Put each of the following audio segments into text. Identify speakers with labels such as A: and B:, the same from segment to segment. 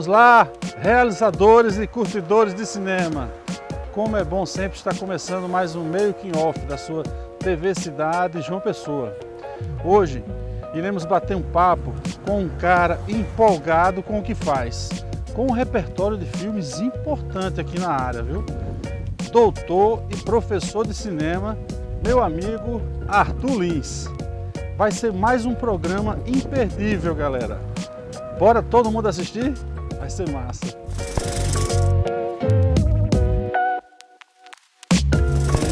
A: Vamos lá, realizadores e curtidores de cinema. Como é bom sempre estar começando mais um Making Off da sua TV Cidade João Pessoa. Hoje iremos bater um papo com um cara empolgado com o que faz, com um repertório de filmes importante aqui na área, viu? Doutor e professor de cinema, meu amigo Arthur Lins. Vai ser mais um programa imperdível, galera. Bora todo mundo assistir? Vai ser massa.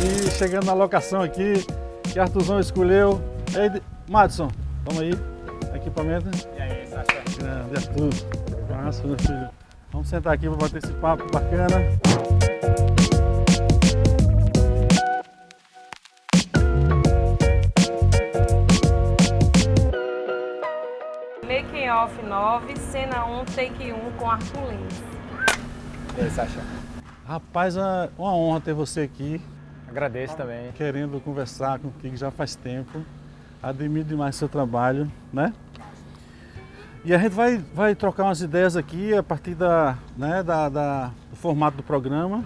A: E chegando na locação aqui, que Arthurzão escolheu. Ei, Madison, vamos aí, equipamento.
B: E aí, Sasha?
A: Grande, Arthur. Massa, meu filho. Vamos sentar aqui para bater esse papo bacana.
C: Making Off 9, cena 1, take 1 com Arthur Lins.
B: E aí, Sasha?
A: Rapaz, é uma honra ter você aqui,
B: Agradeço também.
A: querendo conversar contigo já faz tempo. Admiro demais seu trabalho, né? E a gente vai trocar umas ideias aqui a partir do formato do programa.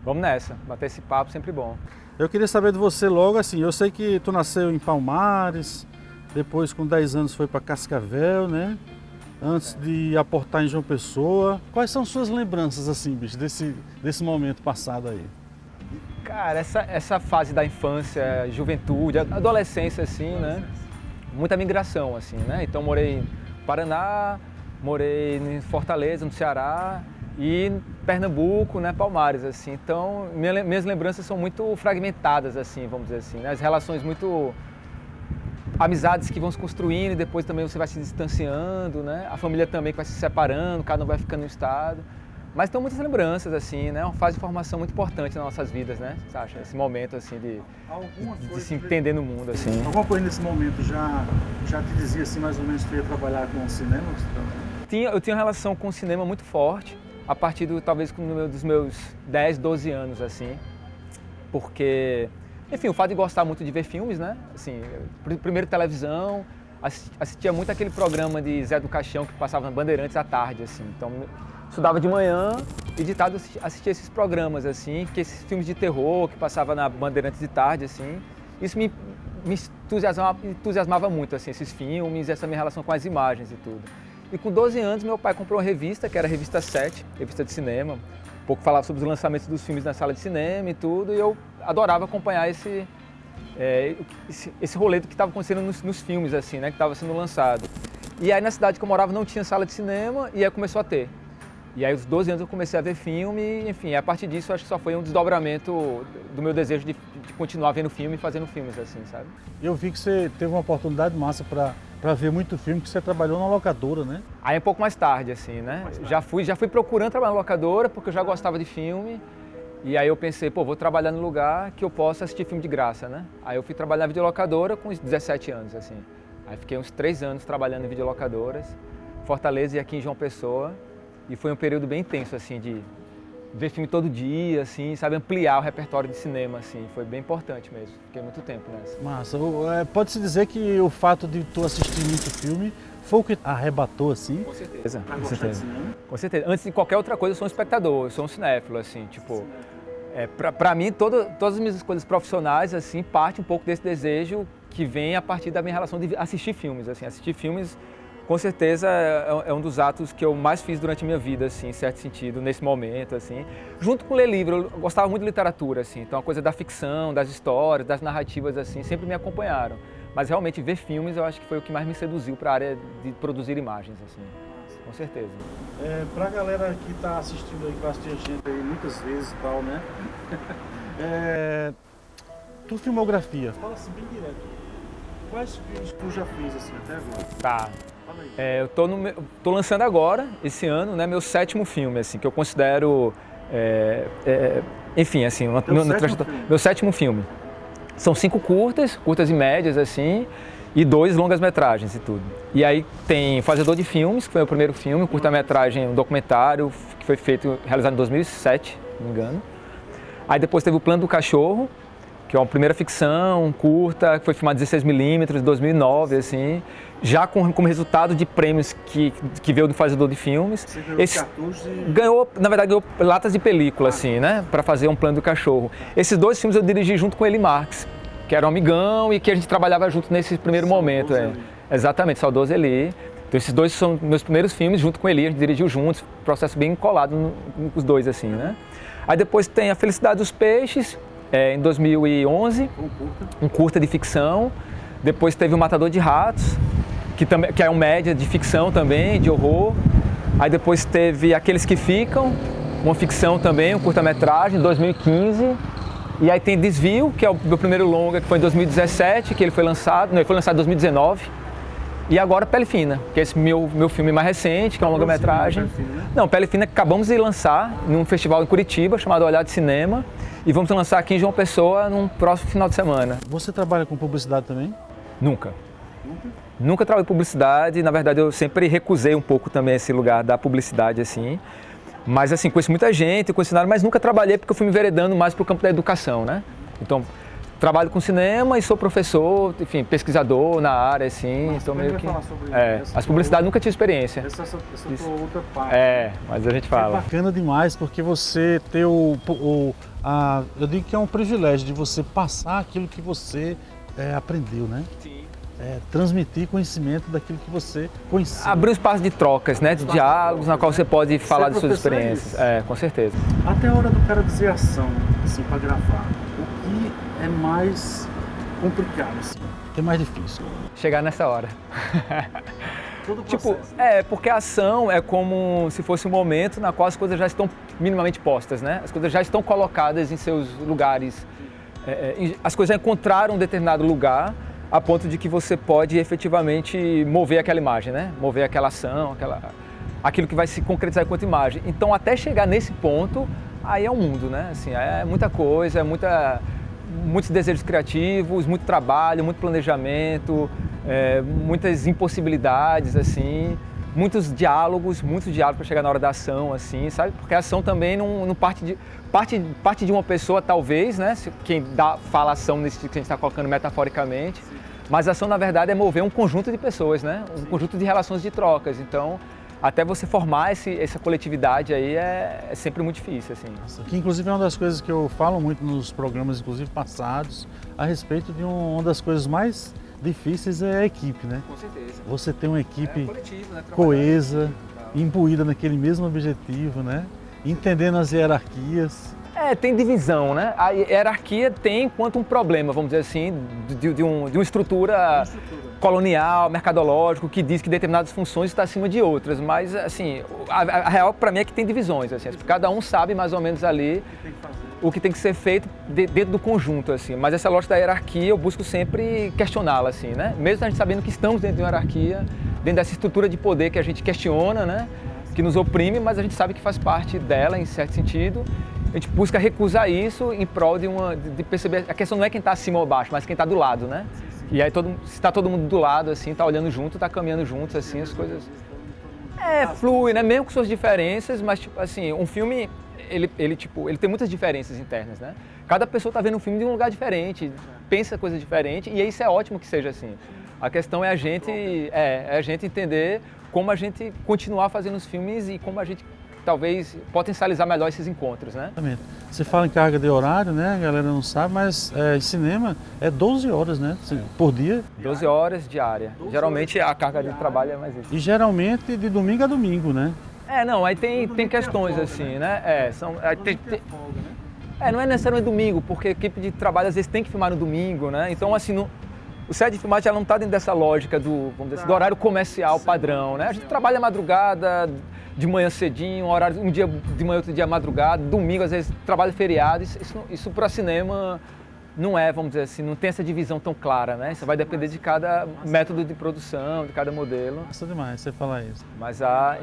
B: Vamos nessa, bater esse papo sempre bom.
A: Eu queria saber de você logo, assim, eu sei que tu nasceu em Palmares, depois com 10 anos foi para Cascavel, né? Antes de aportar em João Pessoa. Quais são suas lembranças, assim, bicho, desse momento passado aí?
B: Cara, essa fase da infância, juventude, adolescência, assim, né? Muita migração, assim, né? Então morei em Paraná, morei em Fortaleza, no Ceará e em Pernambuco, né? Palmares, assim. Então minhas lembranças são muito fragmentadas, assim, vamos dizer assim, né? As relações muito... amizades que vão se construindo e depois também você vai se distanciando, né? A família também que vai se separando, cada um vai ficando no estado. Mas tem muitas lembranças, assim, né? Uma fase de formação muito importante nas nossas vidas, né? Você acha? Esse momento, assim, de se entender no mundo, assim.
A: Alguma coisa nesse momento já te dizia, assim, mais ou menos que tu ia trabalhar com o cinema?
B: Eu tinha uma relação com o cinema muito forte, a partir talvez dos meus 10, 12 anos, assim. Porque, enfim, o fato de gostar muito de ver filmes, né? Assim, primeiro televisão, assistia muito aquele programa de Zé do Caixão que passava na Bandeirantes à tarde, assim. Então, estudava de manhã e de tarde assistia esses programas, assim, que esses filmes de terror que passava na Bandeirantes de tarde, assim. Isso me entusiasmava muito, assim, esses filmes, essa minha relação com as imagens e tudo. E com 12 anos, meu pai comprou uma revista, que era a Revista 7, revista de cinema. Um pouco falava sobre os lançamentos dos filmes na sala de cinema e tudo, e eu adorava acompanhar esse rolê do que estava acontecendo nos filmes, assim, né, que estava sendo lançado. E aí na cidade que eu morava não tinha sala de cinema, e aí começou a ter. E aí aos 12 anos eu comecei a ver filme, e, enfim, a partir disso acho que só foi um desdobramento do meu desejo de continuar vendo filme e fazendo filmes, assim, sabe?
A: Eu vi que você teve uma oportunidade massa para ver muito filme, que você trabalhou na locadora, né?
B: Aí um pouco mais tarde, assim, né? Já fui procurando trabalhar na locadora, porque eu já gostava de filme. E aí eu pensei, pô, vou trabalhar no lugar que eu possa assistir filme de graça, né? Aí eu fui trabalhar na videolocadora com uns 17 anos, assim. Aí fiquei uns 3 anos trabalhando em videolocadoras, Fortaleza e aqui em João Pessoa. E foi um período bem intenso, assim, de ver filme todo dia, assim, sabe? Ampliar o repertório de cinema, assim. Foi bem importante mesmo. Fiquei muito tempo nessa.
A: Massa. Pode-se dizer que o fato de tu assistir muito filme foi o que arrebatou, assim?
B: Com certeza.
A: Pra
B: Com
A: gostar de
B: certeza.
A: cinema?
B: Com certeza. Antes de qualquer outra coisa, eu sou um espectador, eu sou um cinéfilo, assim, tipo... Pra mim, todas as minhas escolhas profissionais, assim, parte um pouco desse desejo que vem a partir da minha relação de assistir filmes, assim. Assistir filmes, com certeza, é um dos atos que eu mais fiz durante a minha vida, assim, em certo sentido, nesse momento, assim. Junto com ler livro, eu gostava muito de literatura, assim, então a coisa da ficção, das histórias, das narrativas, assim, sempre me acompanharam. Mas realmente ver filmes eu acho que foi o que mais me seduziu para a área de produzir imagens, assim, com certeza.
A: Pra galera que tá assistindo aí, que vai assistir a gente aí muitas vezes e tal, né? Tua filmografia, fala assim bem direto. Quais filmes tu já fez assim até agora?
B: Tá.
A: Fala aí.
B: Eu tô lançando agora, esse ano, né, meu 7º filme, assim, que eu considero, enfim, assim, meu 7º filme. São 5 curtas e médias, assim, e 2 longas-metragens e tudo. E aí tem Fazedor de Filmes, que foi o primeiro filme, um curta-metragem, um documentário, que foi realizado em 2007, se não me engano. Aí depois teve o Plano do Cachorro, que é uma primeira ficção, um curta, que foi filmado em 16mm, em 2009, assim, já como resultado de prêmios que veio do Fazedor de Filmes.
A: Você ganhou cartuchos e...
B: Ganhou, na verdade, ganhou latas de película, assim, né, para fazer um Plano do Cachorro. Esses 2 filmes eu dirigi junto com Eli Marques, que era um amigão e que a gente trabalhava junto nesse primeiro momento. Exatamente, Saudoso Eli. Então esses 2 são meus primeiros filmes, junto com Eli, a gente dirigiu juntos, processo bem colado os 2, assim, né. Aí depois tem A Felicidade dos Peixes, em 2011, um curta de ficção. Depois teve O Matador de Ratos, que é um média de ficção também, de horror. Aí depois teve Aqueles que Ficam, uma ficção também, um curta-metragem, em 2015. E aí tem Desvio, que é o meu primeiro longa, que foi em 2017, que ele foi lançado em 2019. E agora Pele Fina, que é esse meu filme mais recente, que é uma longa-metragem. Não, Pele Fina que acabamos de lançar num festival em Curitiba, chamado Olhar de Cinema. E vamos lançar aqui em João Pessoa num próximo final de semana.
A: Você trabalha com publicidade também?
B: Nunca. Nunca trabalhei em publicidade. Na verdade, eu sempre recusei um pouco também esse lugar da publicidade, assim. Mas, assim, conheço muita gente, conheço nada, mas nunca trabalhei porque eu fui me enveredando mais para o campo da educação, né? Então, trabalho com cinema e sou professor, enfim, pesquisador na área, assim. Então, meio que... as publicidades nunca tive experiência.
A: Essa tua outra parte.
B: Mas a gente fala.
A: É bacana demais porque você tem eu digo que é um privilégio de você passar aquilo que você aprendeu, né?
B: Sim.
A: Transmitir conhecimento daquilo que você conheceu.
B: Abrir um espaço de trocas, né? De diálogos, na qual você pode falar de suas experiências. Com certeza.
A: Até a hora do cara dizer ação, assim, para gravar, o que é mais complicado, assim? O que é mais difícil?
B: Chegar nessa hora.
A: Todo o processo.
B: Porque a ação é como se fosse um momento na qual as coisas já estão minimamente postas, né? As coisas já estão colocadas em seus lugares. As coisas já encontraram um determinado lugar a ponto de que você pode efetivamente mover aquela imagem, né? Mover aquela ação, aquilo que vai se concretizar enquanto imagem. Então, até chegar nesse ponto, aí é um mundo, né? Assim, é muita coisa, muitos desejos criativos, muito trabalho, muito planejamento, muitas impossibilidades, assim, muitos diálogos para chegar na hora da ação, assim, sabe? Porque a ação também não parte de uma pessoa, talvez, né? Quem fala ação nesse que a gente está colocando metaforicamente, mas a ação, na verdade, é mover um conjunto de pessoas, né? Um conjunto de relações de trocas. Então, até você formar essa coletividade aí é sempre muito difícil, assim.
A: Que inclusive é uma das coisas que eu falo muito nos programas, inclusive passados, a respeito de uma das coisas mais difíceis é a equipe, né?
B: Com certeza.
A: Você tem uma equipe
B: coletivo, né?
A: coesa, imbuída naquele mesmo objetivo, né? Entendendo as hierarquias.
B: Tem divisão, né? A hierarquia tem enquanto um problema, vamos dizer assim, de uma estrutura colonial, mercadológico, que diz que determinadas funções estão acima de outras. Mas, assim, a real para mim é que tem divisões, assim. Cada um sabe mais ou menos ali o que tem que ser feito dentro do conjunto, assim. Mas essa lógica da hierarquia eu busco sempre questioná-la, assim, né? Mesmo a gente sabendo que estamos dentro de uma hierarquia, dentro dessa estrutura de poder que a gente questiona, né? Que nos oprime, mas a gente sabe que faz parte dela, em certo sentido. A gente busca recusar isso em prol de perceber... A questão não é quem está acima ou abaixo, mas quem está do lado, né? E aí, se está todo mundo do lado, assim, está olhando junto, está caminhando juntos, assim, as coisas... Flui, né? Mesmo com suas diferenças, mas, tipo, assim, um filme, ele tem muitas diferenças internas, né? Cada pessoa está vendo um filme de um lugar diferente, pensa coisas diferentes, e isso é ótimo que seja assim. A questão é a gente entender como a gente continuar fazendo os filmes e como a gente talvez potencializar melhor esses encontros, né?
A: Exatamente. Você fala em carga de horário, né? A galera não sabe, mas cinema é 12 horas, né? Por dia.
B: 12 horas diária. Geralmente a carga de trabalho é mais isso.
A: E geralmente de domingo a domingo, né?
B: Aí tem questões assim, né? Não é necessariamente domingo, porque a equipe de trabalho às vezes tem que filmar no domingo, né? Então, assim, o set de filmagem já não está dentro dessa lógica do horário comercial padrão, né? A gente trabalha madrugada, de manhã cedinho, um dia de manhã, outro dia madrugada, domingo, às vezes trabalho feriado. Isso para cinema não é, vamos dizer assim, não tem essa divisão tão clara, né? Isso vai depender de cada método de produção, de cada modelo.
A: Nossa, demais você falar isso.
B: Mas há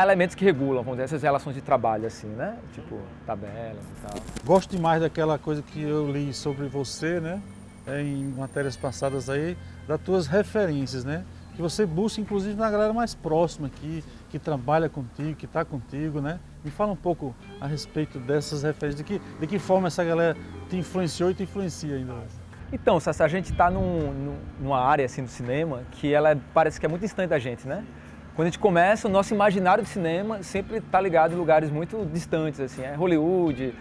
B: elementos que regulam, vamos dizer, essas relações de trabalho, assim, né? Tipo, tabelas e tal.
A: Gosto demais daquela coisa que eu li sobre você, né? Em matérias passadas aí, das tuas referências, né? Que você busca, inclusive, na galera mais próxima aqui, que trabalha contigo, que está contigo, né? Me fala um pouco a respeito dessas referências, de que forma essa galera te influenciou e te influencia ainda hoje.
B: Então, Sassá, a gente está numa área assim do cinema que ela parece que é muito distante da gente, né? Quando a gente começa, o nosso imaginário de cinema sempre está ligado em lugares muito distantes, assim, é Hollywood,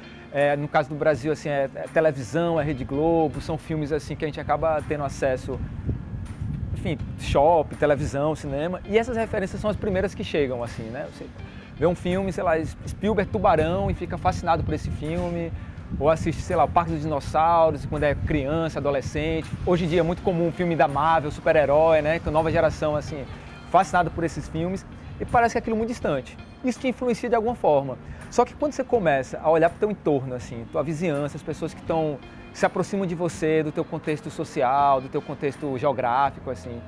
B: no caso do Brasil, assim, é televisão, é Rede Globo, são filmes assim que a gente acaba tendo acesso, enfim, shopping, televisão, cinema, e essas referências são as primeiras que chegam, assim, né? Você vê um filme, sei lá, Spielberg Tubarão e fica fascinado por esse filme, ou assiste, sei lá, o Parque dos Dinossauros, quando é criança, adolescente. Hoje em dia é muito comum um filme da Marvel, super-herói, né? Então, nova geração, assim, fascinada por esses filmes, e parece que é aquilo muito distante. Isso te influencia de alguma forma. Só que quando você começa a olhar para o teu entorno, assim, tua vizinhança, as pessoas que se aproximam de você, do teu contexto social, do teu contexto geográfico, assim,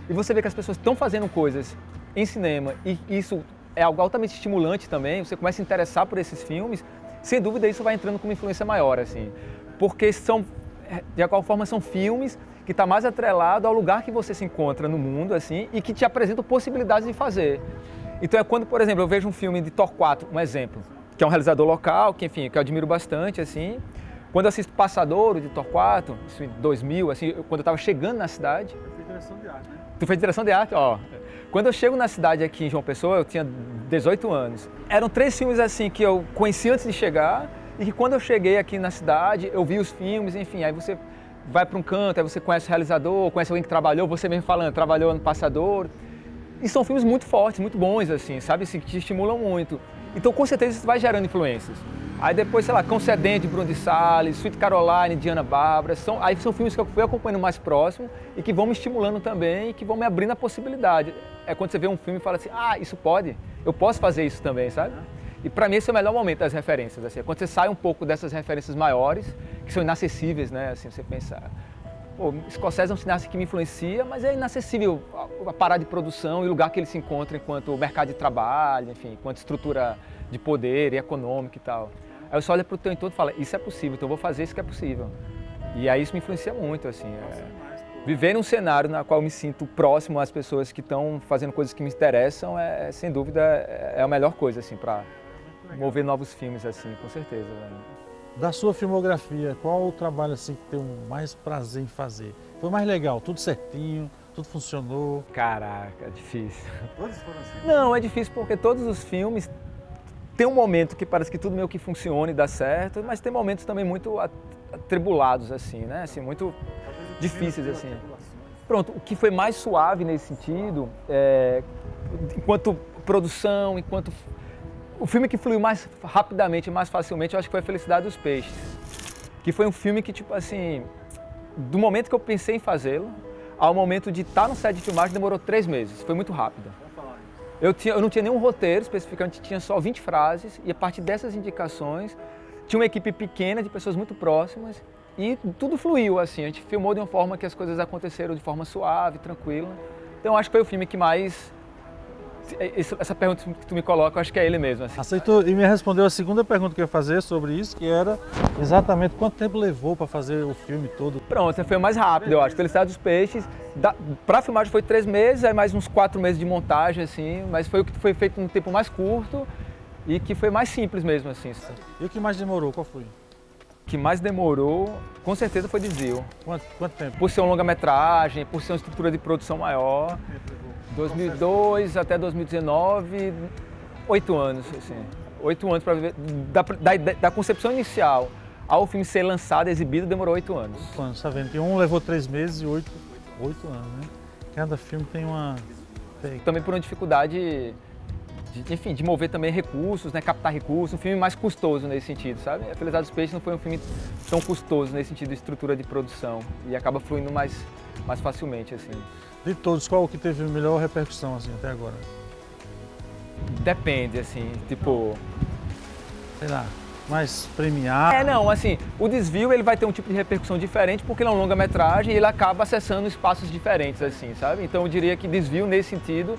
B: e você vê que as pessoas estão fazendo coisas em cinema, e isso é algo altamente estimulante também, você começa a se interessar por esses filmes, sem dúvida isso vai entrando com uma influência maior, assim, porque de alguma forma são filmes que está mais atrelado ao lugar que você se encontra no mundo, assim, e que te apresentam possibilidades de fazer. Então é quando, por exemplo, eu vejo um filme de Thor 4, um exemplo, que é um realizador local, que enfim, que eu admiro bastante, assim. Quando eu assisto Passadouro de Thor 4, isso em 2000, assim, quando eu estava chegando na cidade.
A: Eu fiz direção de arte, né?
B: Tu fez direção de arte? Ó. Quando eu chego na cidade aqui em João Pessoa, eu tinha 18 anos. Eram 3 filmes assim que eu conheci antes de chegar e que quando eu cheguei aqui na cidade, eu vi os filmes, enfim, aí você vai para um canto, aí você conhece o realizador, conhece alguém que trabalhou, você mesmo falando, trabalhou no Passadouro. E são filmes muito fortes, muito bons, assim, sabe, assim, que te estimulam muito. Então, com certeza, isso vai gerando influências. Aí depois, sei lá, Cão Sedento, Bruno de Salles, Sweet Caroline, Diana Bárbara, aí são filmes que eu fui acompanhando mais próximo e que vão me estimulando também e que vão me abrindo a possibilidade. É quando você vê um filme e fala assim, isso pode, eu posso fazer isso também, sabe? E para mim esse é o melhor momento das referências, assim, é quando você sai um pouco dessas referências maiores, que são inacessíveis, né, assim, você pensar. Pô, Scorsese é um cineasta que me influencia, mas é inacessível a parada de produção e o lugar que ele se encontra enquanto mercado de trabalho, enfim, enquanto estrutura de poder e econômica e tal. Aí você olha para o teu entorno e fala, isso é possível, então eu vou fazer isso que é possível. E aí isso me influencia muito, assim. Viver num cenário na qual eu me sinto próximo às pessoas que estão fazendo coisas que me interessam, sem dúvida, é a melhor coisa, assim, para mover novos filmes, assim, com certeza. Né?
A: Da sua filmografia, qual o trabalho assim que tem o mais prazer em fazer? Foi mais legal, tudo certinho, tudo funcionou?
B: Caraca, é difícil.
A: Todos foram assim?
B: Não, é difícil porque todos os filmes tem um momento que parece que tudo meio que funciona e dá certo, mas tem momentos também muito atribulados, assim, né? Assim, muito difíceis, assim. Pronto, o que foi mais suave nesse sentido, enquanto produção, enquanto... O filme que fluiu mais rapidamente, mais facilmente, eu acho que foi A Felicidade dos Peixes. Que foi um filme que, tipo assim, do momento que eu pensei em fazê-lo, ao momento de estar no set de filmagem, demorou 3 meses. Foi muito rápido. Eu não tinha nenhum roteiro, especificamente tinha só 20 frases, e a partir dessas indicações, tinha uma equipe pequena de pessoas muito próximas, e tudo fluiu, assim. A gente filmou de uma forma que as coisas aconteceram de forma suave, tranquila. Então, acho que foi o filme que mais... Essa pergunta que tu me coloca, eu acho que é ele mesmo. Assim.
A: Aceitou e me respondeu a segunda pergunta que eu ia fazer sobre isso, que era exatamente quanto tempo levou para fazer o filme todo.
B: Pronto, foi o mais rápido, eu acho. Felicidade dos Peixes, para a filmagem foi 3 meses, aí mais uns 4 meses de montagem, assim, mas foi o que foi feito num tempo mais curto e que foi mais simples mesmo, assim.
A: E o que mais demorou, qual foi?
B: O que mais demorou, com certeza, foi Desvio.
A: Quanto tempo?
B: Por ser uma longa-metragem, por ser uma estrutura de produção maior. 2002 até 2019, 8 anos, assim. 8 anos para viver. Da concepção inicial ao filme ser lançado, exibido, demorou 8 anos.
A: 8 anos, tá vendo? Que um levou 3 meses e 8 anos, né? Cada filme tem uma...
B: Também por uma dificuldade de mover também recursos, né? Captar recursos, um filme mais custoso nesse sentido, sabe? A Felicidade dos Peixes não foi um filme tão custoso nesse sentido de estrutura de produção e acaba fluindo mais facilmente, assim.
A: De todos, qual o que teve melhor repercussão, assim, até agora?
B: Depende, assim, tipo...
A: Sei lá, mais premiado?
B: Não, assim, o Desvio ele vai ter um tipo de repercussão diferente porque ele é uma longa-metragem e ele acaba acessando espaços diferentes, assim, sabe? Então eu diria que Desvio, nesse sentido,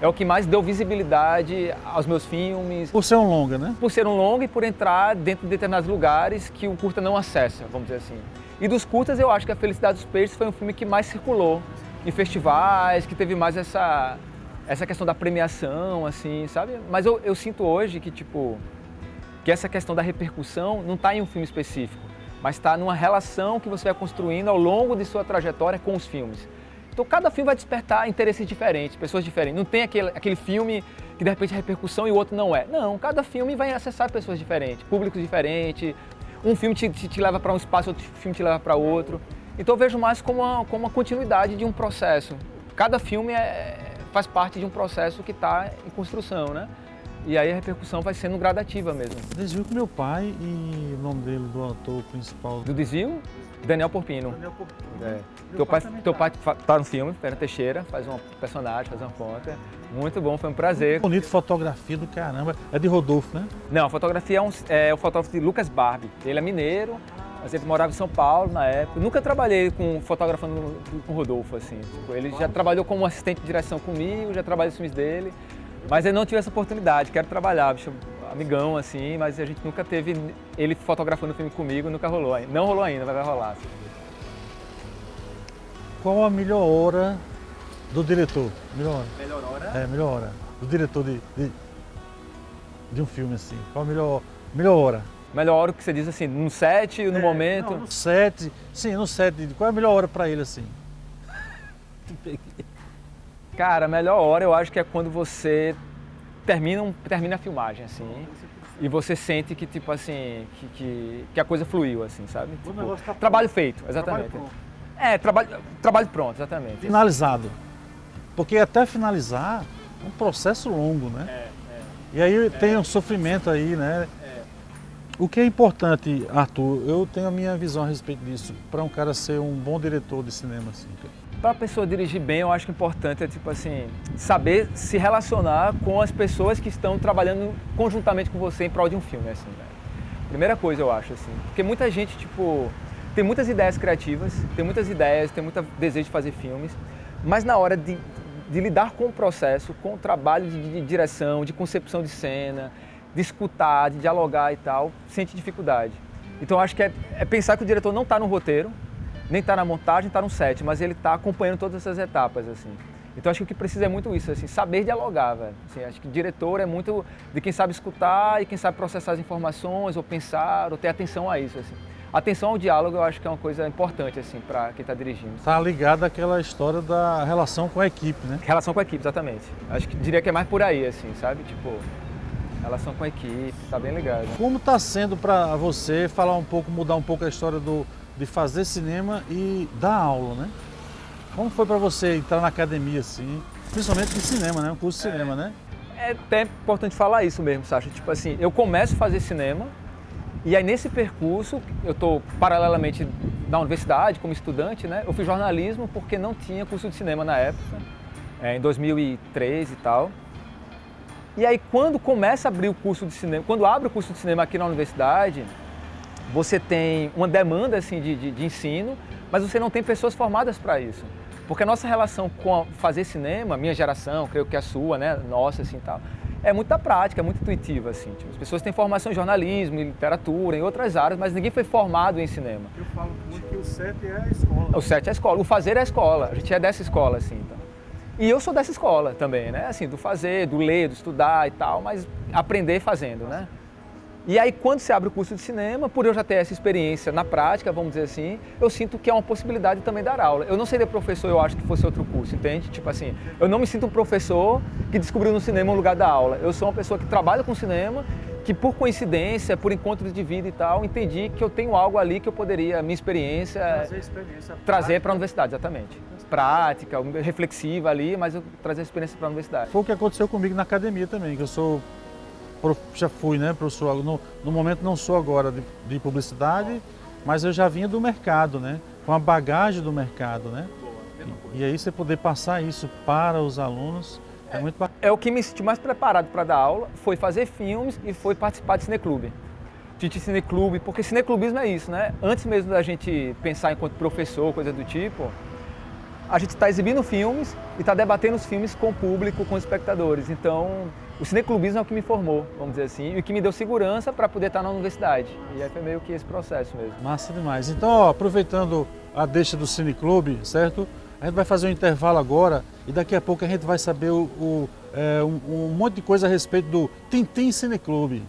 B: é o que mais deu visibilidade aos meus filmes.
A: Por ser um longa, né?
B: Por ser um longa e por entrar dentro de determinados lugares que o curta não acessa, vamos dizer assim. E dos curtas eu acho que A Felicidade dos Peixes foi um filme que mais circulou em festivais, que teve mais essa essa questão da premiação, assim, sabe? Mas eu sinto hoje que, tipo, que essa questão da repercussão não está em um filme específico, mas está numa relação que você vai construindo ao longo de sua trajetória com os filmes. Então cada filme vai despertar interesses diferentes, pessoas diferentes. Não tem aquele filme que de repente é repercussão e o outro não é. Não, cada filme vai acessar pessoas diferentes, públicos diferentes. Um filme te leva para um espaço, outro filme te leva para outro. Então eu vejo mais como uma continuidade de um processo. Cada filme faz parte de um processo que está em construção, né? E aí a repercussão vai sendo gradativa mesmo.
A: Desvio com meu pai e o nome dele, do ator principal.
B: Do Desvio, Daniel Porpino.
A: Daniel Porpino.
B: É.
A: Meu
B: Teu pai tá no filme, Fernando Teixeira, faz um personagem, faz uma ponta. Muito bom, foi um prazer.
A: Bonito, fotografia do caramba. É de Rodolfo, né?
B: Não, a fotografia é o fotógrafo de Lucas Barbie. Ele é mineiro, mas ele morava em São Paulo na época. Nunca trabalhei fotografando com o Rodolfo, assim. Tipo, ele já trabalhou como assistente de direção comigo, já trabalhei nos filmes dele. Mas eu não tive essa oportunidade, quero trabalhar, bicho, amigão, assim, mas a gente nunca teve ele fotografando o filme comigo, nunca rolou ainda. Não rolou ainda, vai rolar. Assim.
A: Qual a melhor hora do diretor? Melhor hora.
B: Melhor hora?
A: É, melhor hora. Do diretor de um filme, assim. Qual a melhor hora?
B: Melhor hora que você diz assim, no set, no momento?
A: Não, no set, sim, no set. Qual é a melhor hora pra ele, assim?
B: Cara, a melhor hora eu acho que é quando você termina a filmagem, assim, e você sente que, tipo assim, que a coisa fluiu, assim, sabe?
A: O
B: Tipo,
A: negócio tá
B: trabalho feito, exatamente. Trabalho pronto, exatamente.
A: Finalizado. Porque até finalizar é um processo longo, né? E aí tem um sofrimento aí, né? O que é importante, Arthur, eu tenho a minha visão a respeito disso, para um cara ser um bom diretor de cinema, assim.
B: Para a pessoa dirigir bem, eu acho que o importante é, tipo assim, saber se relacionar com as pessoas que estão trabalhando conjuntamente com você em prol de um filme, assim, né? Primeira coisa, eu acho, assim. Porque muita gente, tipo, tem muitas ideias criativas, tem muitas ideias, tem muito desejo de fazer filmes, mas na hora de lidar com o processo, com o trabalho de direção, de concepção de cena, de escutar, de dialogar e tal, sente dificuldade. Então, eu acho que é pensar que o diretor não está no roteiro, nem está na montagem, está no set, mas ele está acompanhando todas essas etapas, assim. Então acho que o que precisa é muito isso, assim, saber dialogar, velho. Assim, acho que o diretor é muito de quem sabe escutar e quem sabe processar as informações, ou pensar, ou ter atenção a isso, assim. Atenção ao diálogo eu acho que é uma coisa importante, assim, para quem está dirigindo.
A: Tá ligado àquela história da relação com a equipe, né?
B: Relação com a equipe, exatamente. Acho que diria que é mais por aí, assim, sabe? Tipo, relação com a equipe, tá bem ligado.
A: Como está sendo para você mudar um pouco a história de fazer cinema e dar aula, né? Como foi para você entrar na academia, assim, principalmente de cinema, né? Um curso de cinema, né?
B: É até importante falar isso mesmo, Sacha. Tipo assim, eu começo a fazer cinema e aí nesse percurso, eu estou paralelamente na universidade como estudante, né? Eu fiz jornalismo porque não tinha curso de cinema na época, em 2013 e tal. E aí quando começa a abrir o curso de cinema, quando abre o curso de cinema aqui na universidade, você tem uma demanda assim, de ensino, mas você não tem pessoas formadas para isso. Porque a nossa relação com fazer cinema, minha geração, creio que a sua, né, nossa, assim, tal, é muito da prática, é muito intuitiva, assim. Tipo, as pessoas têm formação em jornalismo, em literatura, em outras áreas, mas ninguém foi formado em cinema.
A: Eu falo muito que o set é a escola.
B: O set é a escola, o fazer é a escola, a gente é dessa escola, assim, então. E eu sou dessa escola também, né, assim, do fazer, do ler, do estudar e tal, mas aprender fazendo, né. E aí, quando você abre o curso de cinema, por eu já ter essa experiência na prática, vamos dizer assim, eu sinto que é uma possibilidade também dar aula. Eu não seria professor, eu acho que fosse outro curso, entende? Tipo assim, eu não me sinto um professor que descobriu no cinema um lugar da aula. Eu sou uma pessoa que trabalha com cinema, que por coincidência, por encontros de vida e tal, entendi que eu tenho algo ali que eu poderia, minha experiência, trazer para a universidade, exatamente. Prática, reflexiva ali, mas eu trazer a experiência para a universidade.
A: Foi o que aconteceu comigo na academia também, que eu sou... Já fui, né, professor, no momento não sou agora de publicidade, mas eu já vinha do mercado, né, com a bagagem do mercado, né, e aí você poder passar isso para os alunos é muito bacana.
B: É o que me senti mais preparado para dar aula, foi fazer filmes e foi participar de cineclube. De cineclube, porque cineclubismo é isso, né, antes mesmo da gente pensar enquanto professor, coisa do tipo, a gente está exibindo filmes e está debatendo os filmes com o público, com os espectadores, então... O cineclubismo é o que me formou, vamos dizer assim, e o que me deu segurança para poder estar na universidade. E aí foi meio que esse processo mesmo.
A: Massa demais. Então, ó, aproveitando a deixa do Cineclube, certo? A gente vai fazer um intervalo agora e daqui a pouco a gente vai saber um monte de coisa a respeito do Tintim Cineclube.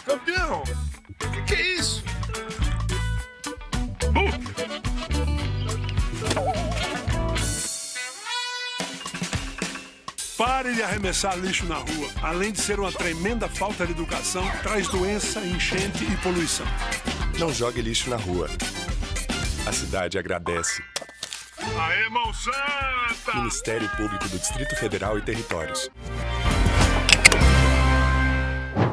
D: Campeão, o que é isso? Pare de arremessar lixo na rua. Além de ser uma tremenda falta de educação, traz doença, enchente e poluição.
E: Não jogue lixo na rua. A cidade agradece.
D: Aê, mão santa!
E: Ministério Público do Distrito Federal e Territórios.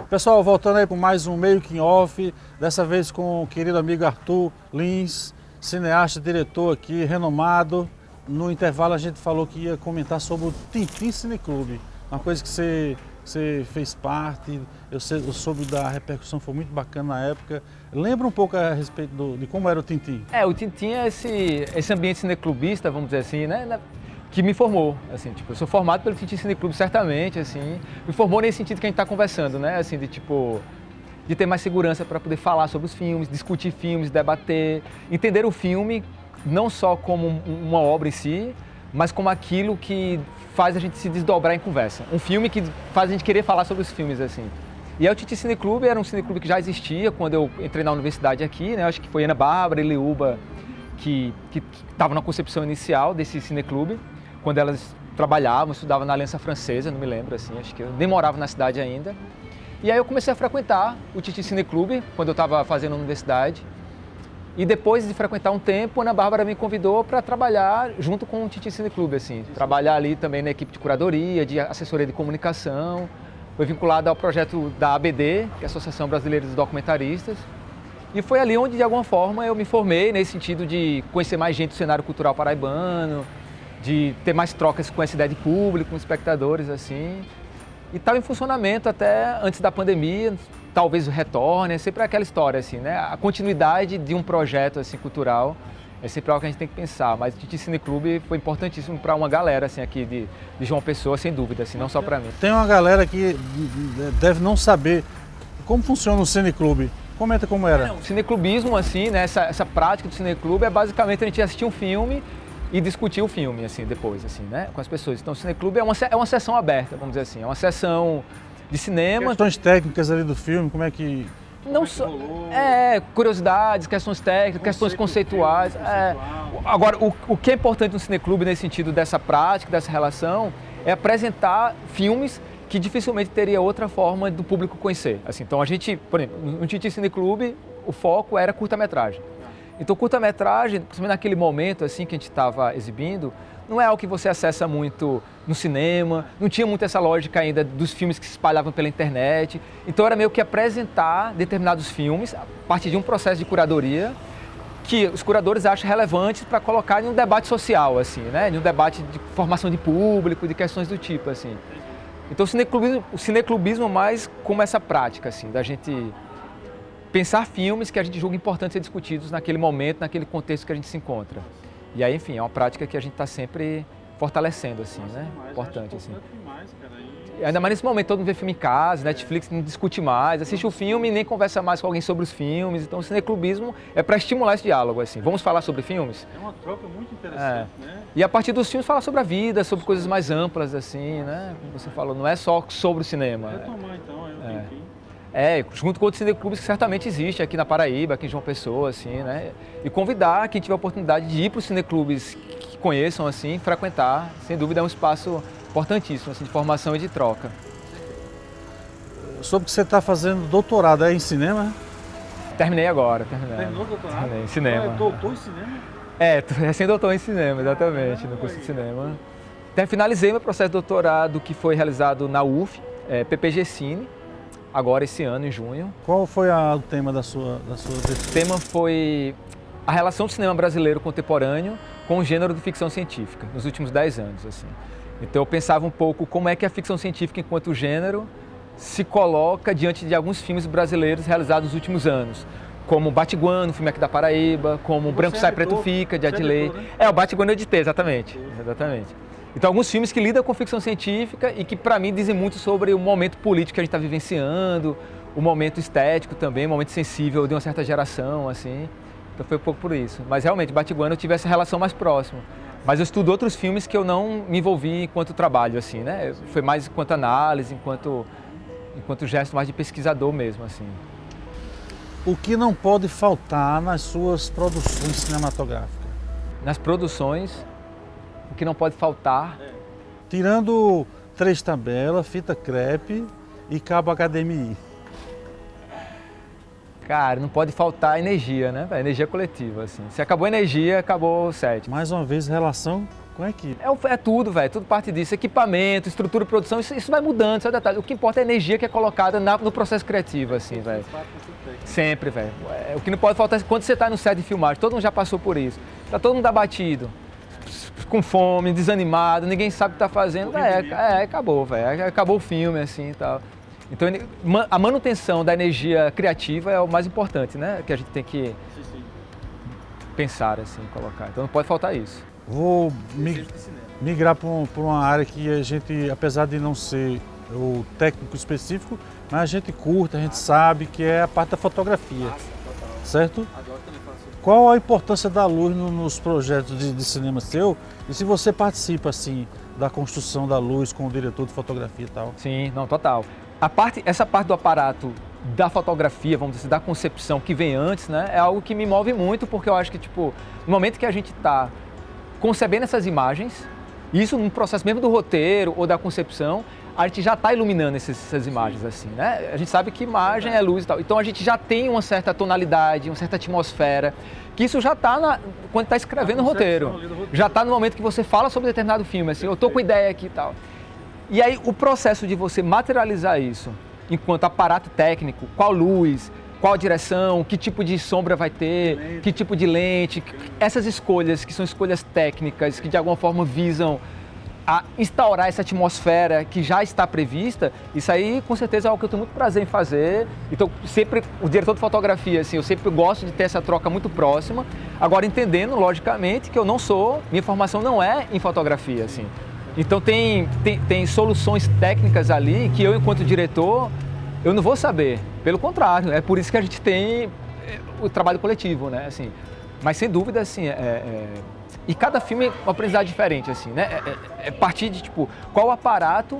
A: Pessoal, voltando aí para mais um Making Off, dessa vez com o querido amigo Arthur Lins, cineasta, diretor aqui, renomado. No intervalo a gente falou que ia comentar sobre o Tintim Cineclube, uma coisa que você fez parte, eu soube da repercussão, foi muito bacana na época. Lembra um pouco a respeito de como era o Tintim?
B: O Tintim é esse ambiente cineclubista, vamos dizer assim, né? Que me formou, assim, tipo, eu sou formado pelo Tintim Cineclube certamente, assim, me formou nesse sentido que a gente está conversando, né, assim, de ter mais segurança para poder falar sobre os filmes, discutir filmes, debater, entender o filme não só como uma obra em si, mas como aquilo que faz a gente se desdobrar em conversa, um filme que faz a gente querer falar sobre os filmes, assim. E aí o Tintim Cineclube era um cineclube que já existia quando eu entrei na universidade aqui, né, acho que foi Ana Bárbara e Liuba que estavam na concepção inicial desse cineclube, quando elas trabalhavam, estudavam na Aliança Francesa, não me lembro, assim, acho que eu nem morava na cidade ainda. E aí eu comecei a frequentar o Tintim Cineclube, quando eu estava fazendo a universidade. E depois de frequentar um tempo, a Ana Bárbara me convidou para trabalhar junto com o Tintim Cineclube, assim, trabalhar ali também na equipe de curadoria, de assessoria de comunicação. Foi vinculado ao projeto da ABD, que é a Associação Brasileira dos Documentaristas. E foi ali onde, de alguma forma, eu me formei, nesse sentido de conhecer mais gente do cenário cultural paraibano, de ter mais trocas com essa ideia de público, com espectadores, assim. E estava em funcionamento até antes da pandemia, talvez retorne, é sempre aquela história, assim, né? A continuidade de um projeto, assim, cultural é sempre algo que a gente tem que pensar, mas o Tintim Cineclube foi importantíssimo para uma galera, assim, aqui de João Pessoa, sem dúvida, assim, não só para mim.
A: Tem uma galera que deve não saber como funciona o Cineclube. Comenta como era.
B: O cineclubismo, assim, né? Essa prática do cineclube é basicamente a gente assistir um filme e discutir o filme, assim, depois, assim, né, com as pessoas. Então o Cineclube é uma sessão aberta, vamos dizer assim, é uma sessão de cinema.
A: Questões técnicas ali do filme, como é que...
B: Não só, curiosidades, questões técnicas, questões conceituais. Agora, o que é importante no Cineclube nesse sentido dessa prática, dessa relação, é apresentar filmes que dificilmente teria outra forma do público conhecer. Assim, então a gente, por exemplo, no Tintim Cineclube, o foco era curta-metragem. Então, curta-metragem, principalmente naquele momento assim que a gente estava exibindo, não é algo que você acessa muito no cinema, não tinha muito essa lógica ainda dos filmes que se espalhavam pela internet. Então, era meio que apresentar determinados filmes a partir de um processo de curadoria que os curadores acham relevantes para colocar em um debate social, assim, né? Em um debate de formação de público, de questões do tipo, assim. Então, o cineclubismo mais como essa prática, assim, da gente pensar filmes que a gente julga importantes ser discutidos naquele momento, naquele contexto que a gente se encontra. E aí, enfim, é uma prática que a gente está sempre fortalecendo, assim, né? Importante, assim. Ainda mais nesse momento, todo mundo vê filme em casa, Netflix não discute mais, assiste o filme e nem conversa mais com alguém sobre os filmes. Então, o cineclubismo é para estimular esse diálogo, assim. Vamos falar sobre filmes?
A: É uma troca muito interessante, né?
B: E a partir dos filmes, falar sobre a vida, sobre coisas mais amplas, assim, né? Como você falou, não é só sobre o cinema.
A: Retomar, então, aí um tempinho.
B: Junto com outros cineclubes que certamente existe aqui na Paraíba, aqui em João Pessoa, assim, né? E convidar quem tiver a oportunidade de ir para os cineclubes que conheçam, assim, frequentar. Sem dúvida é um espaço importantíssimo, assim, de formação e de troca.
A: Soube que você está fazendo doutorado em cinema?
B: Terminei agora,
A: Terminou o doutorado?
B: Terminei em cinema.
A: Doutor em cinema?
B: Recém-doutor em cinema, exatamente, no curso de cinema. Até finalizei meu processo de doutorado que foi realizado na UF, PPG Cine, agora esse ano, em junho.
A: Qual foi o tema da sua
B: O tema foi a relação do cinema brasileiro contemporâneo com o gênero de ficção científica, nos últimos 10 anos. Assim. Então eu pensava um pouco como é que a ficção científica, enquanto gênero, se coloca diante de alguns filmes brasileiros realizados nos últimos anos. Como Batiguano, filme aqui da Paraíba, como Branco Sai, Preto Fica, de Adilei. O Batiguano eu editei, exatamente. Então, alguns filmes que lidam com ficção científica e que, para mim, dizem muito sobre o momento político que a gente está vivenciando, o momento estético também, o momento sensível de uma certa geração, assim. Então, foi um pouco por isso. Mas, realmente, Batiguano eu tive essa relação mais próxima. Mas eu estudo outros filmes que eu não me envolvi enquanto trabalho, assim, né? Foi mais enquanto análise, enquanto gesto mais de pesquisador mesmo, assim.
A: O que não pode faltar nas suas produções cinematográficas?
B: Nas produções, o que não pode faltar...
A: Tirando 3 tabelas, fita crepe e cabo HDMI.
B: Cara, não pode faltar energia, né? Energia coletiva, assim. Se acabou a energia, acabou o set.
A: Mais uma vez, relação com a equipe.
B: É tudo, velho. Tudo parte disso. Equipamento, estrutura de produção, isso vai mudando, isso é detalhe. O que importa é a energia que é colocada no processo criativo, assim, velho. Sempre, velho. O que não pode faltar é quando você está no set de filmagem, todo mundo já passou por isso. Tá todo mundo abatido, com fome, desanimado, ninguém sabe o que tá fazendo. Acabou, velho. Acabou o filme, assim, e tal. Então, a manutenção da energia criativa é o mais importante, né? Que a gente tem que pensar, assim, colocar. Então, não pode faltar isso.
A: Vou migrar para uma área que a gente, apesar de não ser o técnico específico, mas a gente curta, a gente sabe que é a parte da fotografia, certo? Qual a importância da luz nos projetos de cinema seu? E se você participa, assim, da construção da luz com o diretor de fotografia e tal?
B: Sim, não, total. Essa parte do aparato da fotografia, vamos dizer, da concepção que vem antes, né, é algo que me move muito, porque eu acho que, tipo, no momento que a gente está concebendo essas imagens, isso no processo mesmo do roteiro ou da concepção, a gente já está iluminando essas imagens, assim, né? A gente sabe que imagem é luz e tal, então a gente já tem uma certa tonalidade, uma certa atmosfera, que isso já está quando está escrevendo o roteiro, já está no momento que você fala sobre determinado filme, assim, eu estou com ideia aqui e tal. E aí o processo de você materializar isso enquanto aparato técnico, qual luz, qual direção, que tipo de sombra vai ter, que tipo de lente, essas escolhas que são escolhas técnicas que de alguma forma visam a instaurar essa atmosfera que já está prevista, isso aí com certeza é algo que eu tenho muito prazer em fazer. Então sempre, o diretor de fotografia, assim, eu sempre gosto de ter essa troca muito próxima, agora entendendo logicamente que eu não sou, minha formação não é em fotografia, assim. Então tem soluções técnicas ali que eu, enquanto diretor, eu não vou saber. Pelo contrário, é por isso que a gente tem o trabalho coletivo, né? Assim, mas sem dúvida, assim, e cada filme é uma aprendizagem diferente, assim, né? É partir de, tipo, qual aparato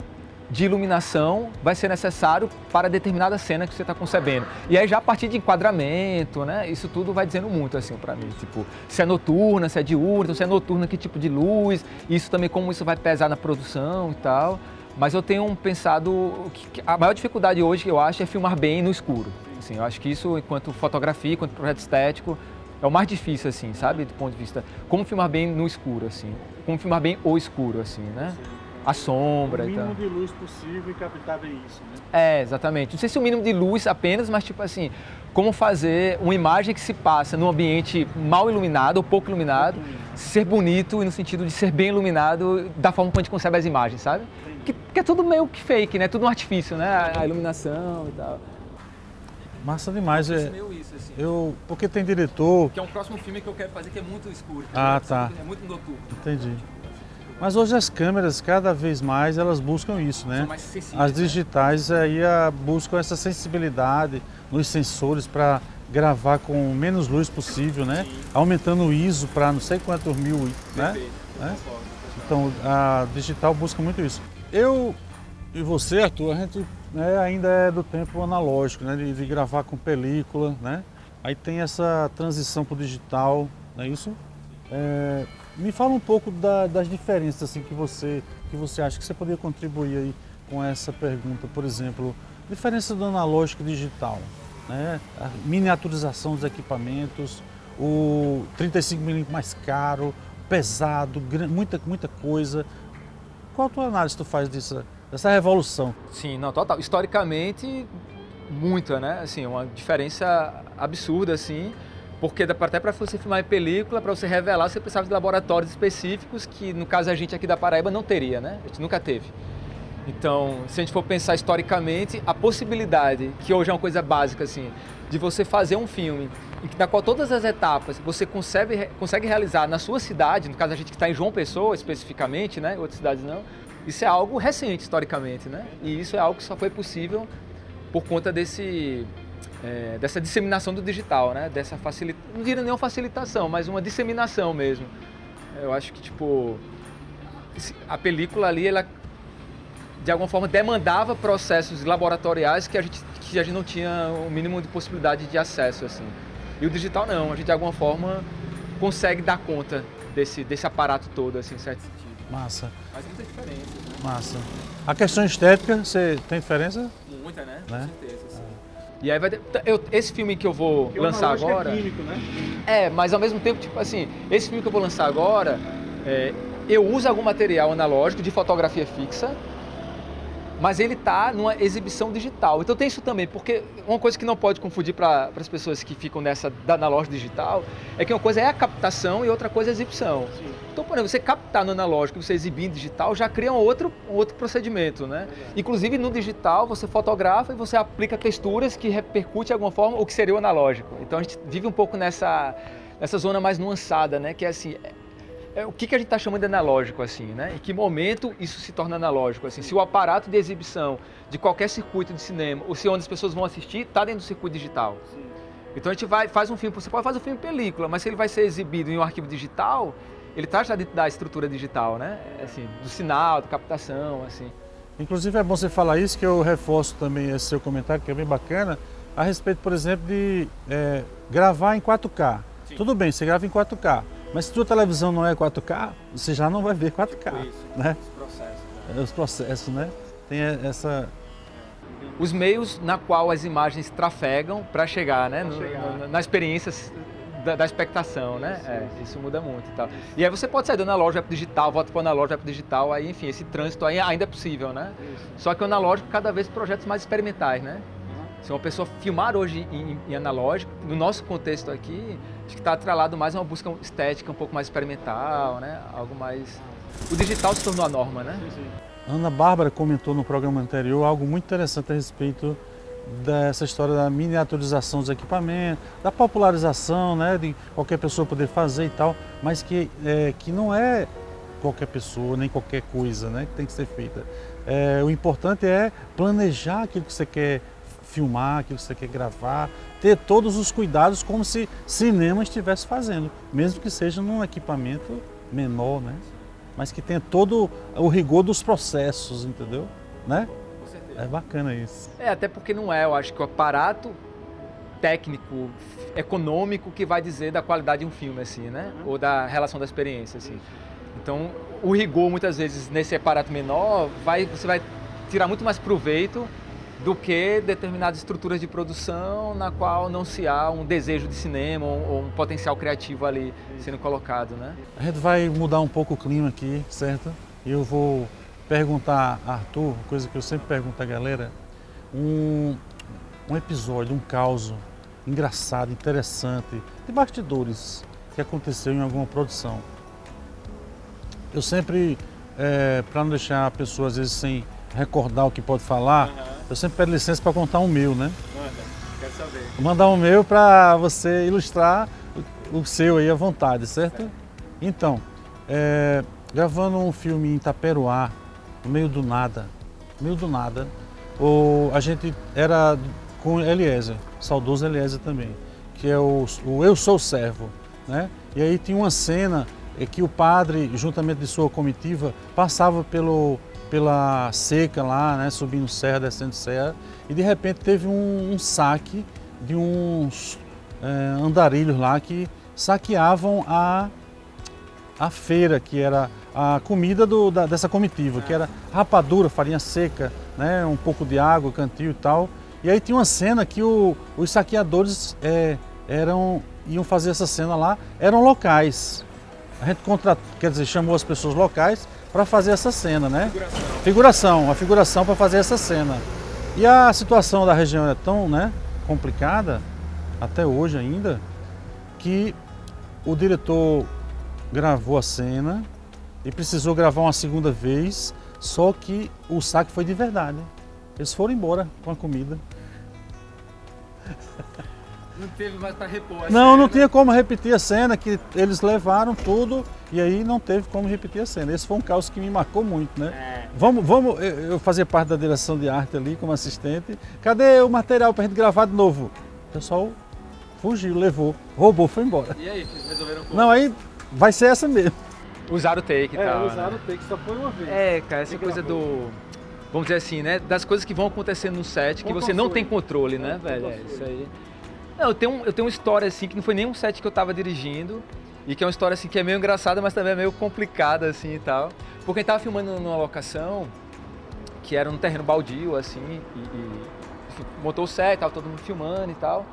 B: de iluminação vai ser necessário para determinada cena que você está concebendo. E aí já a partir de enquadramento, né? Isso tudo vai dizendo muito, assim, para mim. Tipo, se é noturna, se é diurna, então se é noturna, que tipo de luz, isso também como isso vai pesar na produção e tal. Mas eu tenho pensado que a maior dificuldade hoje que eu acho é filmar bem no escuro. Assim, eu acho que isso, enquanto fotografia, enquanto projeto estético, é o mais difícil, assim, sabe? Do ponto de vista, como filmar bem no escuro, assim. Como filmar bem o escuro, assim, né? A sombra e tal.
A: O mínimo de luz possível e captar bem isso, né?
B: Exatamente. Não sei se o mínimo de luz apenas, mas tipo assim, como fazer uma imagem que se passa num ambiente mal iluminado ou pouco iluminado, ser bonito e no sentido de ser bem iluminado da forma como a gente concebe as imagens, sabe? Que é tudo meio que fake, né? Tudo um artifício, né? A iluminação e tal.
A: Massa demais.
B: Isso, assim.
A: Porque tem diretor...
B: Que é um próximo filme que eu quero fazer que é muito escuro.
A: Ah, tá.
B: É muito noturno.
A: Entendi. Mas hoje as câmeras, cada vez mais, elas buscam isso, né?
B: São mais sensíveis,
A: as digitais aí buscam essa sensibilidade nos sensores para gravar com menos luz possível, né? Sim. Aumentando o ISO para não sei quantos mil, né? Então a digital busca muito isso. Eu e você, Arthur, a gente ainda é do tempo analógico, né? De gravar com película, né? Aí tem essa transição para o digital, não é isso? Me fala um pouco das diferenças assim, que você acha que você poderia contribuir aí com essa pergunta. Por exemplo, diferença do analógico e digital, né? A miniaturização dos equipamentos, o 35mm mais caro, pesado, muita coisa. Qual a tua análise tu faz dessa revolução?
B: Sim, não, total. Historicamente, muita, né? Assim, uma diferença absurda, assim. Porque até para você filmar em película, para você revelar, você precisava de laboratórios específicos que, no caso, a gente aqui da Paraíba não teria, né? A gente nunca teve. Então, se a gente for pensar historicamente, a possibilidade, que hoje é uma coisa básica, assim, de você fazer um filme na qual todas as etapas você consegue realizar na sua cidade, no caso a gente que está em João Pessoa especificamente, né, outras cidades não, isso é algo recente historicamente, né? E isso é algo que só foi possível por conta dessa disseminação do digital, né? Não diria nem uma facilitação, mas uma disseminação mesmo. Eu acho que, tipo, a película ali, ela de alguma forma demandava processos laboratoriais que a gente não tinha o mínimo de possibilidade de acesso, assim. E o digital não, a gente de alguma forma consegue dar conta desse aparato todo, assim, em certo sentido.
A: Massa.
B: Faz muita diferença, né?
A: Massa. A questão estética, você tem diferença?
B: Muita, né?
A: Né?
B: Com certeza, sim. E aí vai ter, esse filme que eu vou lançar agora...
A: É químico, né?
B: Mas ao mesmo tempo, tipo assim, esse filme que eu vou lançar agora, eu uso algum material analógico de fotografia fixa, mas ele está numa exibição digital. Então tem isso também, porque uma coisa que não pode confundir para as pessoas que ficam nessa da analógico digital é que uma coisa é a captação e outra coisa é a exibição. Sim. Então, por exemplo, você captar no analógico e você exibir em digital já cria um outro procedimento, né? Inclusive no digital você fotografa e você aplica texturas que repercutem de alguma forma o que seria o analógico. Então a gente vive um pouco nessa zona mais nuançada, né? Que é assim... o que a gente está chamando de analógico, assim, né? Em que momento isso se torna analógico, assim? Se o aparato de exibição de qualquer circuito de cinema, ou se onde as pessoas vão assistir, está dentro do circuito digital. Sim. Então a gente faz um filme, você pode fazer um filme em película, mas se ele vai ser exibido em um arquivo digital, ele está já dentro da estrutura digital, né? Assim, do sinal, da captação, assim.
A: Inclusive é bom você falar isso, que eu reforço também esse seu comentário, que é bem bacana, a respeito, por exemplo, de gravar em 4K. Sim. Tudo bem, você grava em 4K. Mas se a tua televisão não é 4K, você já não vai ver 4K, né? Os processos, né? Os processos, né? Tem essa...
B: Os meios na qual as imagens trafegam para chegar, né? Na experiência da expectação, né? Isso muda muito e tal. E aí você pode sair do analógico para o digital, volta para o analógico, vai para o digital, aí enfim, esse trânsito aí ainda é possível, né? Isso. Só que o analógico cada vez projetos mais experimentais, né? Se uma pessoa filmar hoje em analógico, no nosso contexto aqui, acho que está atrelado mais a uma busca estética um pouco mais experimental, né? Algo mais... O digital se tornou a norma, né?
A: Ana Bárbara comentou no programa anterior algo muito interessante a respeito dessa história da miniaturização dos equipamentos, da popularização, né? De qualquer pessoa poder fazer e tal, mas que não é qualquer pessoa, nem qualquer coisa, né? Que tem que ser feita. O importante é planejar aquilo que você quer filmar, aquilo que você quer gravar, ter todos os cuidados como se cinema estivesse fazendo, mesmo que seja num equipamento menor, né? Mas que tenha todo o rigor dos processos, entendeu? Né?
B: Com certeza.
A: É bacana isso.
B: Até porque não eu acho que o aparato técnico, econômico que vai dizer da qualidade de um filme, assim, né? Ou da relação da experiência, assim. Então, o rigor, muitas vezes, nesse aparato menor, você vai tirar muito mais proveito do que determinadas estruturas de produção na qual não se há um desejo de cinema ou um potencial criativo ali sendo colocado, né?
A: A gente vai mudar um pouco o clima aqui, certo? E eu vou perguntar a Arthur, coisa que eu sempre pergunto à galera, um episódio, um caos engraçado, interessante, de bastidores que aconteceu em alguma produção. Eu sempre, para não deixar a pessoa às vezes sem recordar o que pode falar, eu sempre peço licença para contar o meu, né?
B: Quero saber.
A: Vou mandar o meu para você ilustrar o seu aí à vontade, certo? Então, gravando um filme em Itaperuá, no meio do nada, a gente era com Eliezer, saudoso Eliezer também, que é o Eu Sou Servo, né? E aí tinha uma cena que o padre, juntamente de sua comitiva, passava pela seca lá, né, subindo serra, descendo serra, e de repente teve um saque de uns andarilhos lá que saqueavam a feira, que era a comida dessa comitiva, que era rapadura, farinha seca, né, um pouco de água, cantil e tal. E aí tinha uma cena que os saqueadores iam fazer essa cena lá, eram locais. A gente chamou as pessoas locais para fazer essa cena, né? A figuração para fazer essa cena. E a situação da região é tão, né, complicada, até hoje ainda, que o diretor gravou a cena e precisou gravar uma segunda vez Só que o saque foi de verdade. Eles foram embora com a comida.
B: Não teve mais para repor.
A: Não tinha como repetir a cena, que eles levaram tudo e aí não teve como repetir a cena. Esse foi um caos que me marcou muito, né? Vamos, eu fazia parte da direção de arte ali como assistente. Cadê o material pra gente gravar de novo? O pessoal fugiu, levou, roubou, foi embora.
B: E aí, vocês resolveram como?
A: Não, aí vai ser essa mesmo.
B: Usaram o take e tal.
A: usaram o take, só foi uma vez.
B: Cara, essa coisa do... Vamos dizer assim, né? Das coisas que vão acontecendo no set, que você não tem controle, né, velho? É isso aí. Não, eu tenho uma história assim, que não foi nem um set que eu tava dirigindo, e que é uma história assim que é meio engraçada, mas também é meio complicada assim e tal. Porque a gente tava filmando numa locação que era num terreno baldio, assim, enfim, montou o set, tava todo mundo filmando e tal.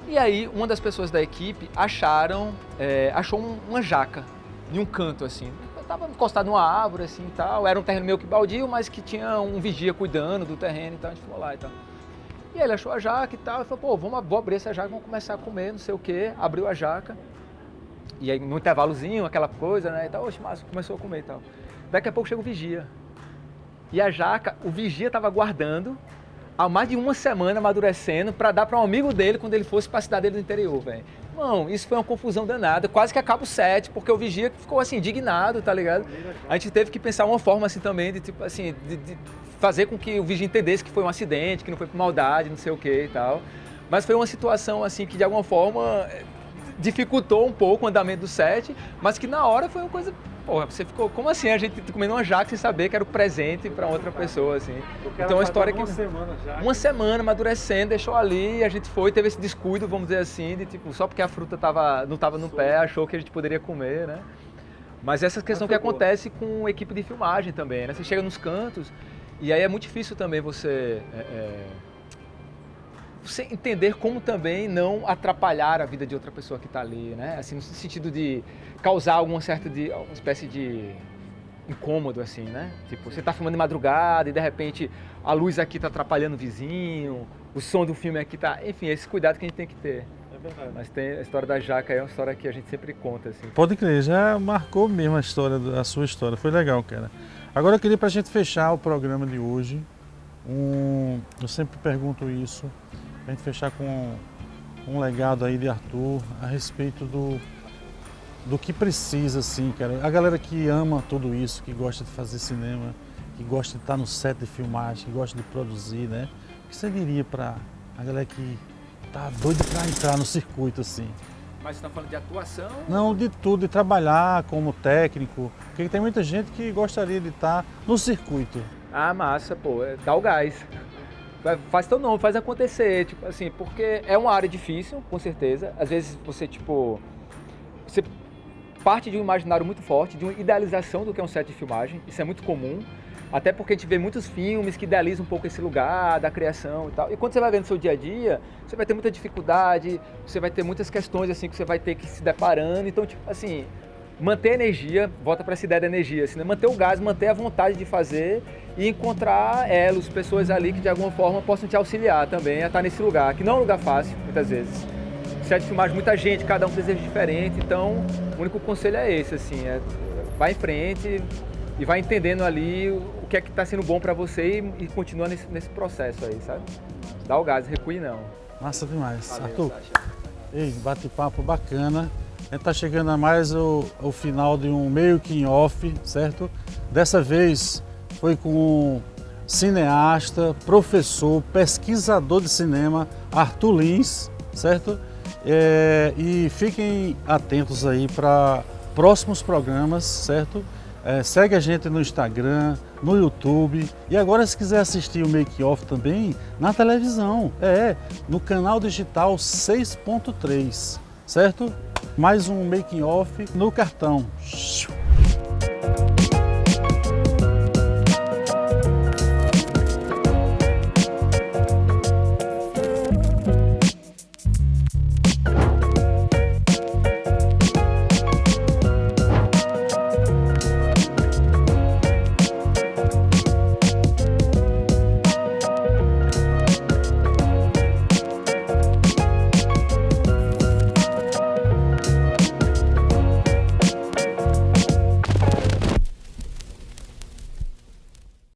B: E aí, uma das pessoas da equipe achou uma jaca em um canto, assim. Eu tava encostado numa árvore, assim, e tal. Era um terreno meio que baldio, mas que tinha um vigia cuidando do terreno e tal. A gente foi lá e tal. E aí ele achou a jaca e tal. E falou, pô, vou abrir essa jaca, vamos começar a comer, não sei o quê. Abriu a jaca. E aí, no intervalozinho, aquela coisa, né, e tal. Oxe, Márcio, começou a comer e tal. Daqui a pouco chega o vigia. E a jaca, o vigia tava guardando há mais de uma semana, amadurecendo, para dar para um amigo dele quando ele fosse para a cidade dele do interior, velho. Não, isso foi uma confusão danada, quase que acaba o set, porque o vigia ficou assim, indignado, tá ligado? A gente teve que pensar uma forma assim também, de tipo assim, de fazer com que o vigia entendesse que foi um acidente, que não foi por maldade, não sei o que e tal. Mas foi uma situação assim que de alguma forma dificultou um pouco o andamento do set, mas que na hora foi uma coisa... Porra, você ficou, como assim a gente comendo uma jaca sem saber que era o presente para outra pessoa, assim. Então uma história que... Uma semana amadurecendo, deixou ali, e a gente teve esse descuido, vamos dizer assim, de tipo, só porque a fruta não estava no pé, achou que a gente poderia comer, né? Mas essa questão que acontece com equipe de filmagem também, né? Você chega nos cantos, e aí é muito difícil também você entender como também não atrapalhar a vida de outra pessoa que está ali, né? Assim, no sentido de causar alguma espécie de incômodo, assim, né? Tipo, você está filmando de madrugada e de repente a luz aqui está atrapalhando o vizinho, o som do filme aqui está... Enfim, esse cuidado que a gente tem que ter.
A: É verdade.
B: Mas tem a história da jaca, é uma história que a gente sempre conta, assim.
A: Pode crer, já marcou mesmo a sua história, foi legal, cara. Agora eu queria pra gente fechar o programa de hoje, eu sempre pergunto isso, pra gente fechar com um legado aí de Arthur a respeito do que precisa, assim, cara. A galera que ama tudo isso, que gosta de fazer cinema, que gosta de estar no set de filmagem, que gosta de produzir, né? O que você diria pra a galera que tá doida pra entrar no circuito, assim?
B: Mas você tá falando de atuação?
A: Não, de tudo, de trabalhar como técnico, porque tem muita gente que gostaria de estar no circuito.
B: Ah, massa, pô, dá o gás. Faz teu nome, faz acontecer, tipo assim, porque é uma área difícil, com certeza. Às vezes você parte de um imaginário muito forte, de uma idealização do que é um set de filmagem, isso é muito comum. Até porque a gente vê muitos filmes que idealizam um pouco esse lugar da criação e tal. E quando você vai ver no seu dia a dia, você vai ter muita dificuldade, você vai ter muitas questões assim que você vai ter que se deparando. Então, tipo assim, manter a energia, volta para essa ideia da energia, assim, né? Manter o gás, manter a vontade de fazer e encontrar elos, pessoas ali que de alguma forma possam te auxiliar também a estar nesse lugar, que não é um lugar fácil, muitas vezes. Set de filmagem, muita gente, cada um com desejo diferente, então o único conselho é esse, assim, vai em frente e vai entendendo ali o que é que está sendo bom para você e continua nesse processo aí, sabe? Dá o gás, recue não.
A: Massa demais.
B: Valeu,
A: Arthur,
B: Sacha.
A: ei, bate-papo bacana. A gente está chegando a mais o final de um meio que em off, certo? Dessa vez foi com o cineasta, professor, pesquisador de cinema, Arthur Lins, certo? E fiquem atentos aí para próximos programas, certo? Segue a gente no Instagram, no YouTube e agora se quiser assistir o Make Off também na televisão, no canal digital 6.3, certo? Mais um Making Off no cartão.